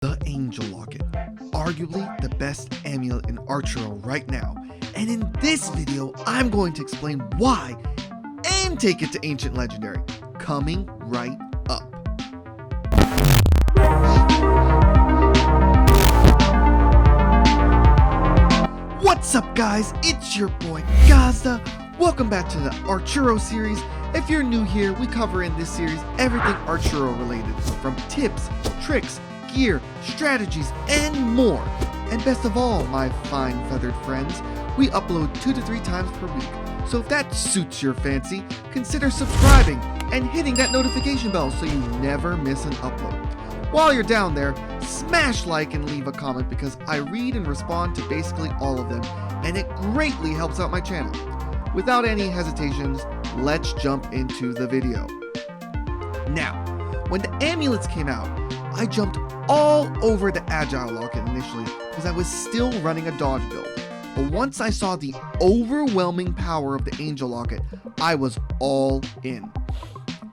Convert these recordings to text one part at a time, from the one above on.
The Angel Locket, arguably the best amulet in Archero right now. And in this video, I'm going to explain why and take it to Ancient Legendary, coming right up. What's up guys, it's your boy Gazda. Welcome back to the Archero series. If you're new here, we cover in this series everything Archero related, from tips, tricks, gear, strategies, and more. And best of all, my fine feathered friends, we upload 2 to 3 times per week. So if that suits your fancy, consider subscribing and hitting that notification bell so you never miss an upload. While you're down there, smash like and leave a comment because I read and respond to basically all of them, and it greatly helps out my channel. Without any hesitations, let's jump into the video. Now, when the amulets came out, I jumped all over the Agile Locket initially because I was still running a dodge build. But once I saw the overwhelming power of the Angel Locket, I was all in.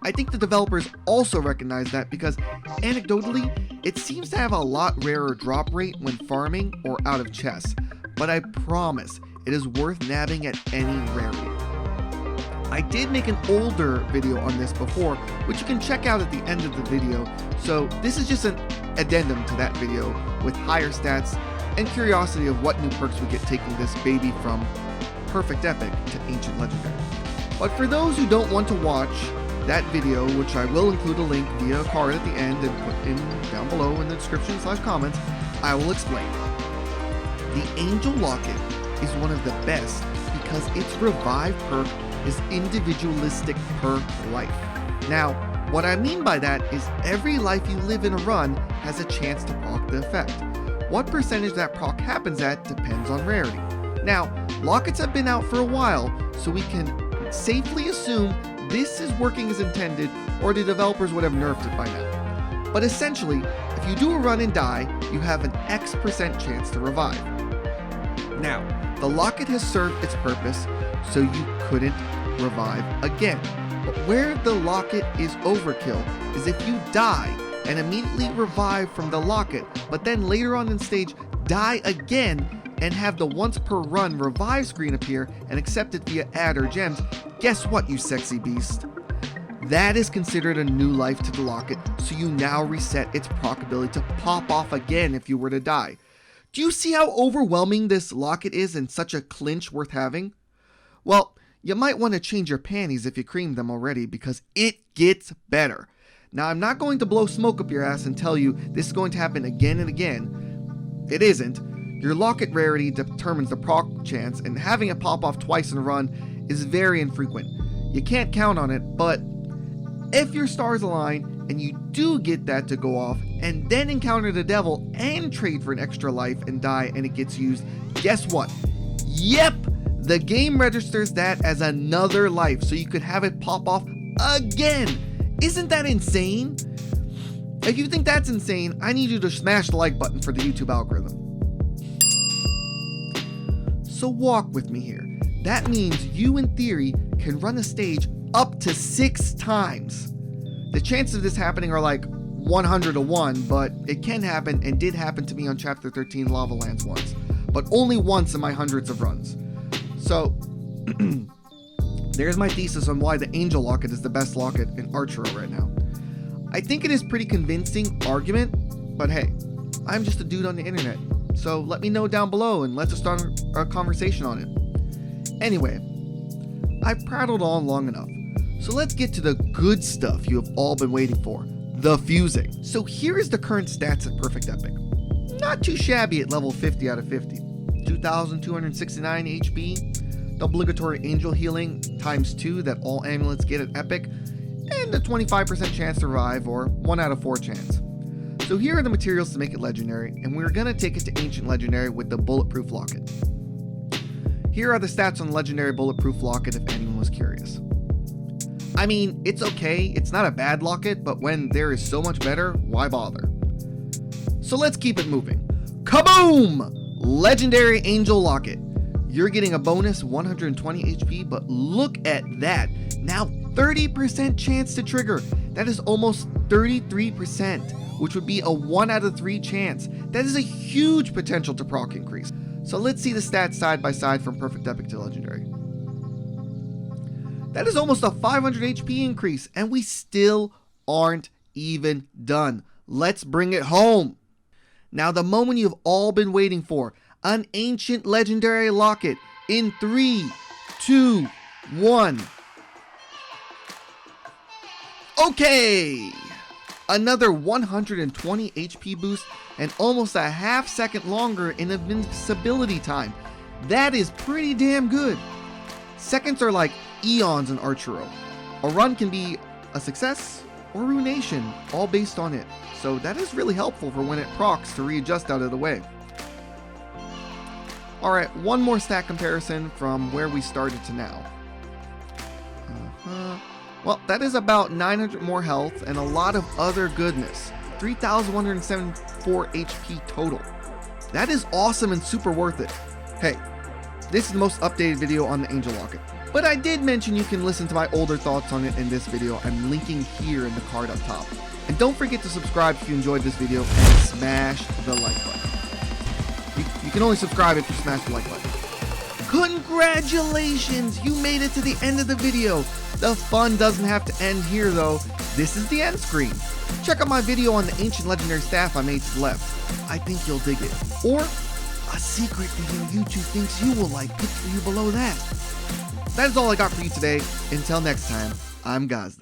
I think the developers also recognize that because, anecdotally, it seems to have a lot rarer drop rate when farming or out of chests, but I promise it is worth nabbing at any rarity. I did make an older video on this before, which you can check out at the end of the video, so this is just an addendum to that video with higher stats and curiosity of what new perks we get taking this baby from Perfect Epic to Ancient Legendary. But for those who don't want to watch that video, which I will include a link via a card at the end and put in down below in the description / comments, I will explain. The Angel Locket is one of the best because its revive perk is individualistic per life. Now, what I mean by that is every life you live in a run has a chance to proc the effect. What percentage that proc happens at depends on rarity. Now, lockets have been out for a while, so we can safely assume this is working as intended, or the developers would have nerfed it by now. But essentially, if you do a run and die, you have an X% chance to revive. Now, the locket has served its purpose, so you couldn't revive again. But where the locket is overkill is if you die and immediately revive from the locket, but then later on in stage die again and have the once per run revive screen appear and accept it via ad or gems, guess what, you sexy beast? That is considered a new life to the locket, so you now reset its proc ability to pop off again if you were to die. Do you see how overwhelming this locket is and such a clinch worth having? Well, you might want to change your panties if you creamed them already because it gets better. Now, I'm not going to blow smoke up your ass and tell you this is going to happen again and again. It isn't. Your locket rarity determines the proc chance, and having it pop off twice in a run is very infrequent. You can't count on it, but if your stars align and you do get that to go off and then encounter the devil and trade for an extra life and die and it gets used, guess what? Yep! The game registers that as another life, so you could have it pop off again. Isn't that insane? If you think that's insane, I need you to smash the like button for the YouTube algorithm. So walk with me here. That means you, in theory, can run a stage up to 6 times. The chances of this happening are like 100 to 1, but it can happen and did happen to me on Chapter 13 Lava Lands once, but only once in my hundreds of runs. So, there's my thesis on why the Angel Locket is the best locket in Archero right now. I think it is pretty convincing argument, but hey, I'm just a dude on the internet, so let me know down below and let's start a conversation on it. Anyway, I've prattled on long enough, so let's get to the good stuff you have all been waiting for, the fusing. So here is the current stats at Perfect Epic. Not too shabby at level 50 out of 50. 2,269 HP, the obligatory angel healing ×2 that all amulets get at Epic, and a 25% chance to revive, or 1 out of 4 chance. So here are the materials to make it legendary, and we're gonna take it to Ancient Legendary with the Bulletproof Locket. Here are the stats on the Legendary Bulletproof Locket if anyone was curious. I mean, it's okay, it's not a bad locket, but when there is so much better, why bother? So let's keep it moving. Kaboom! Legendary Angel Locket. You're getting a bonus 120 HP, but look at that. Now 30% chance to trigger. That is almost 33%. which would be a 1 out of 3 chance. That is a huge potential to proc increase. So let's see the stats side by side from Perfect Epic to Legendary. That is almost a 500 HP increase, and we still aren't even done. Let's bring it home. Now, the moment you've all been waiting for, an ancient legendary locket in 3, 2, 1. Okay! Another 120 HP boost and almost a half second longer in invincibility time. That is pretty damn good. Seconds are like eons in Archero. A run can be a success or ruination, all based on it. So that is really helpful for when it procs to readjust out of the way. Alright, one more stat comparison from where we started to now. Well, that is about 900 more health and a lot of other goodness. 3,174 HP total. That is awesome and super worth it. Hey, this is the most updated video on the Angel Locket, but I did mention you can listen to my older thoughts on it in this video. I'm linking here in the card up top. And don't forget to subscribe if you enjoyed this video and smash the like button. You can only subscribe if you smash the like button. Congratulations! You made it to the end of the video. The fun doesn't have to end here though. This is the end screen. Check out my video on the ancient legendary staff I made to the left. I think you'll dig it. Or a secret video YouTube thinks you will like picked for you below that. That is all I got for you today. Until next time, I'm Gazda.